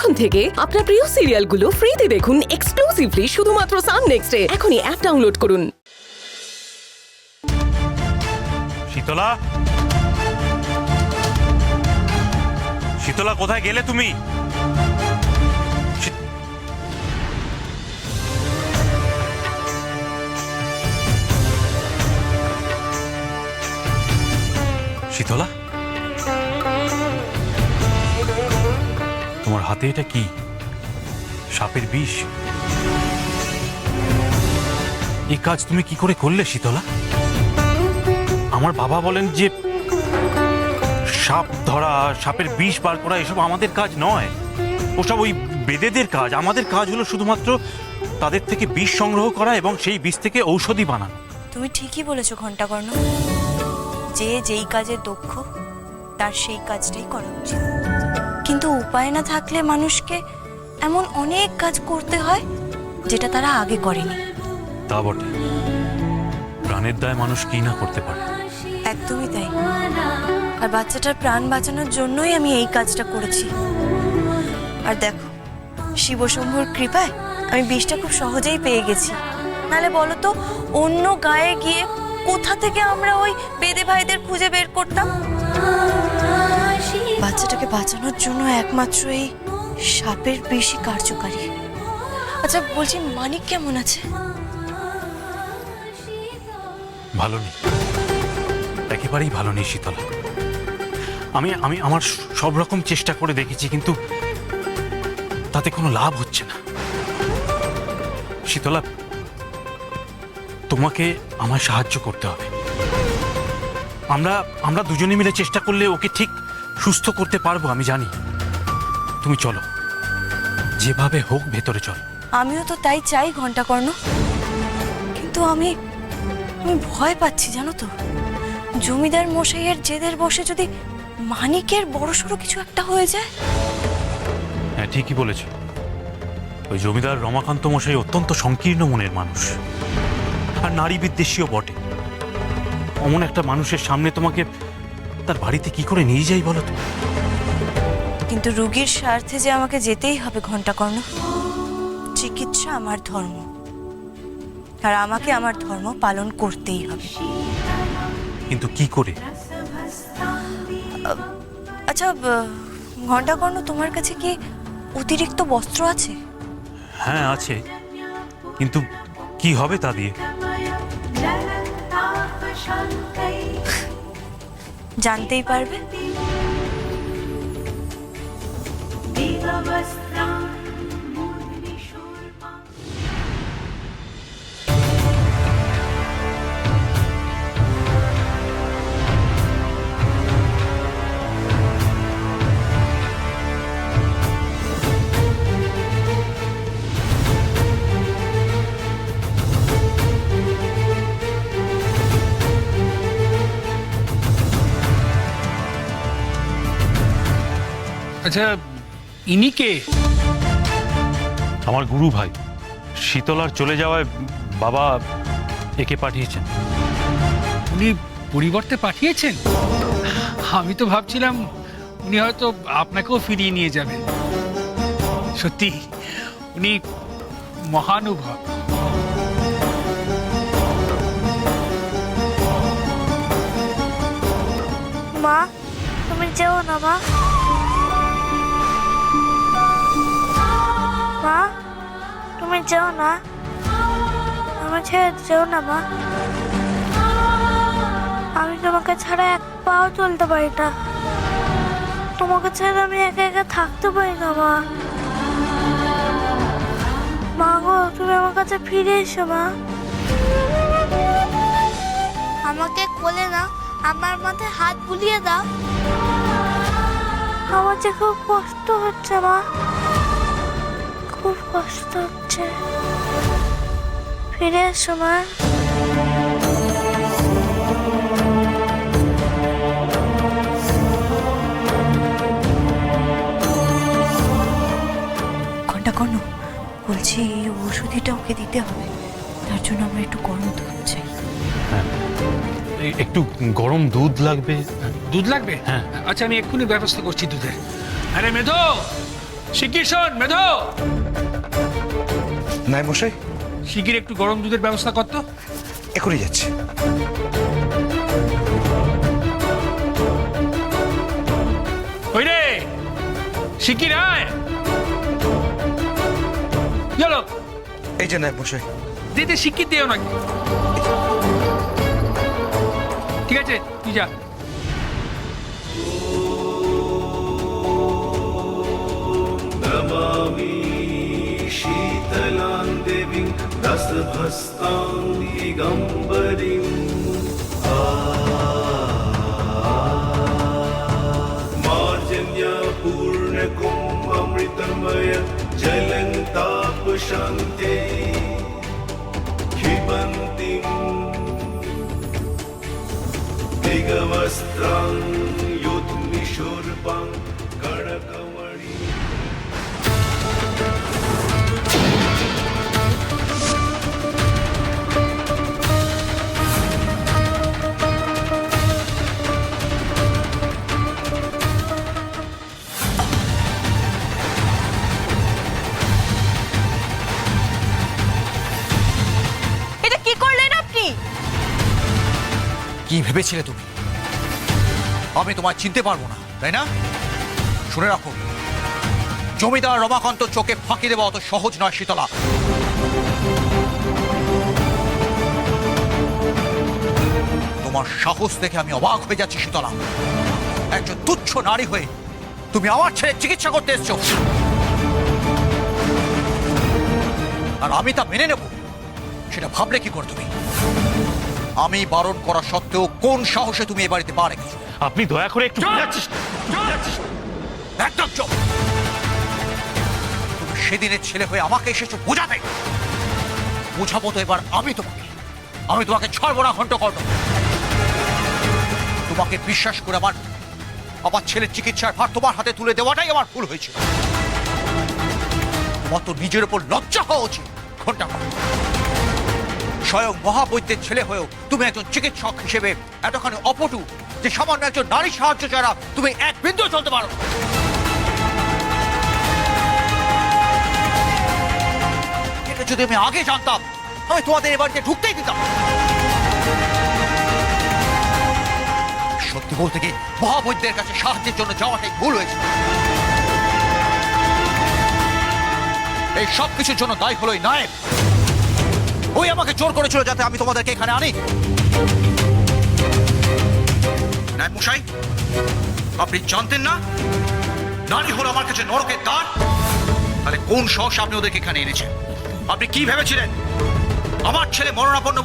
এখন থেকে আপনার প্রিয় সিরিয়ালগুলো ফ্রিতে দেখুন এক্সক্লুসিভলি শুধুমাত্র সান নেক্সটে। এখনই অ্যাপ ডাউনলোড করুন। শীতলা, শীতলা কোথায় গেলে তুমি? শীতলা, তোমার হাতে এটা কি? সাপের বিষ? এই কাজ তুমি কি করে করলে শীতলা? আমার বাবা বলেন যে সাপ ধরা, সাপের বিষ বার করা এসব আমাদের কাজ নয়, ওসব ওই বেদেদের কাজ। আমাদের কাজ হলো শুধুমাত্র তাদের থেকে বিষ সংগ্রহ করা এবং সেই বিষ থেকে ঔষধি বানানো। তুমি ঠিকই বলেছো ঘণ্টাকর্ণ, যে যেই কাজে দক্ষ তার সেই কাজটাই করা উচিত। কিন্তু উপায় না থাকলে মানুষকে এমন অনেক কাজ করতে হয় যেটা তারা আগে করেনি। তা বটে, প্রাণের দায় মানুষ কি না করতে পারে। একদমই তাই। আর বাচ্চাটার প্রাণ বাঁচানোর জন্যই আমি এই কাজটা করেছি। আর দেখো, শিবশম্ভুর কৃপায় আমি বিষটা খুব সহজেই পেয়ে গেছি। নাহলে বলো তো, অন্য গায়ে গিয়ে কোথা থেকে আমরা ওই বেদে ভাইদের খুঁজে বের করতাম? বাচ্চাটাকে বাঁচানোর জন্য একমাত্র এই সাপের বিষই কার্যকারী। আচ্ছা বলছি, মানিক কেমন আছে? ভালো নেই, একেবারেই ভালো নেই শীতলা। আমি আমি আমার সব রকম চেষ্টা করে দেখেছি, কিন্তু তাতে কোনো লাভ হচ্ছে না। শীতলা, তোমাকে আমায় সাহায্য করতে হবে। আমরা দুজনে মিলে চেষ্টা করলে ওকে ঠিক সুস্থ করতে পারবো, আমি জানি। তুমি চলো, যেভাবে হোক ভেতরে চলো। আমিও তো তাই চাই ঘণ্টাকর্ণ, কিন্তু আমি ভয় পাচ্ছি জানো তো। জমিদার মশাইয়ের জেদের বসে যদি মানিকের বড়সড় কিছু একটা হয়ে যায়। হ্যাঁ, ঠিকই বলেছ। ওই জমিদার রমাকান্ত মশাই অত্যন্ত সংকীর্ণ মনের মানুষ, আর নারী বিদ্বেষীও বটে। অমন একটা মানুষের সামনে তোমাকে তার বাড়িতে কি করে নিয়ে যাই বলো তো? কিন্তু রোগীর স্বার্থে যে আমাকে যেতেই হবে ঘণ্টাকর্ণ। চিকিৎসা আমার ধর্ম, আর আমাকে আমার ধর্ম পালন করতেই হবে। কিন্তু কি করে? আচ্ছা ঘণ্টাকর্ণ, তোমার কাছে কি অতিরিক্ত বস্ত্র আছে? হ্যাঁ আছে, কিন্তু কি হবে তা দিয়ে? জানতেই পারবে। আচ্ছা, ইনি কে? আমার গুরু ভাই। শীতলার চলে যাওয়ায় বাবা একে পাঠিয়েছেন। উনি পরিবর্তে পাঠিয়েছেন? আমি তো ভাবছিলাম উনি হয়তো আপনাকেও ফিরিয়ে নিয়ে যাবেন। সত্যি উনি মহানুভব। মা, তুমি যেও না মা। মা, তুমি যেও না, আমার ছেড়ে যেও না মা। আমি তোমাকে ছাড়া এক পাও চলতে পারি না। তোমাকে ছাড়া আমি একা একা থাকতে পারি না মা। মা গো, তুমি আমার কাছে ফিরে এসো মা। আমাকে কোলে নাও, আমার মাথায় হাত বুলিয়ে দাও। আমার যে খুব কষ্ট হচ্ছে মা, খুব কষ্ট হচ্ছে। ফিরে এসো মা। ঘণ্টাকর্ণ, বলছি এই ওষুধিটা ওকে দিতে হবে, তার জন্য আমরা একটু গরম দুধ চাই। হ্যাঁ, একটু গরম দুধ লাগবে। দুধ লাগবে? হ্যাঁ। আচ্ছা, আমি এক্ষুনি ব্যবস্থা করছি দুধের। আরে মেধো, শিগগির শোন মেধো, নাই মশাই, শিগগির একটু গরম দুধের ব্যবস্থা কর তো। এখনই যাচ্ছি। ওই রে, শিগগির আয়। চলো, এই যে নাই মশাই। দিতে শিগগির দিও নাকি? ঠিক আছে, তুই যা। शीतलां देवीं दशभस्तां दिगम्बरीं मार्जन्यपूर्णकुम्भमृतमय जलं तापशान्त्यै क्षिपन्तीं दिगवस्त्रां युध्निशूर्पां कणकमणि। এটা কি করলেন আপনি? কি ভেবেছিলে তুমি আমি তোমায় চিনতে পারবো না, তাই না? শুনে রাখো, জমিদার রমাকান্ত চোখে ফাঁকি দেওয়া অত সহজ নয় শীতলা। তোমার সাহস দেখে আমি অবাক হয়ে যাচ্ছি শীতলা। একজন তুচ্ছ নারী হয়ে তুমি আমার ছেলে চিকিৎসা করতে এসছো, আর আমি তা মেনে নেব সেটা ভাবলে কি করে তুমি? আমি বারণ করা সত্ত্বেও কোন সাহসে তুমি এ বাড়িতে পা রেখেছো? আপনি দয়া করে একটু একদম চুপ! তুমি সেদিনের ছেলে হয়ে আমাকে এসেছো বোঝাতে। বোঝাবো তো এবার আমি তোমাকে ছাড়বো না ঘন্ট করবো। তোমাকে বিশ্বাস করে আমার ছেলের চিকিৎসার ভার তোমার হাতে তুলে দেওয়াটাই আমার ভুল হয়েছিল। তোমার তো নিজের উপর লজ্জা হওয়া উচিত ঘন্টা কর। স্বয়ং মহাবৈদ্যের ছেলে হয়েও তুমি একজন চিকিৎসক হিসেবে এতখানি অপটু যে সামান্য একজন নারী সাহায্য ছাড়া তুমি এক বিন্দু চলতে পারো। এটা যদি আমি আগে জানতাম আমি তোমাদের এ বাড়িতে ঢুকতেই দিতাম। সত্যি বলতে কি, মহাবৈদ্যের কাছে সাহায্যের জন্য যাওয়াটাই ভুল হয়েছে। এই সব কিছুর জন্য দায়ী হলোই নায়েব। ওই আমাকে জোর করেছিল যাতে আমি তোমাদেরকে এখানে আনি। নায়েব মশাই, আপনি জানতেন না নারী হলো আমার কাছে নরকের দ্বার? তাহলে কোন সাহসে আপনি ওদেরকে এখানে এনেছেন? আপনি কি ভেবেছিলেন আমার ছেলে মরণাপন্ন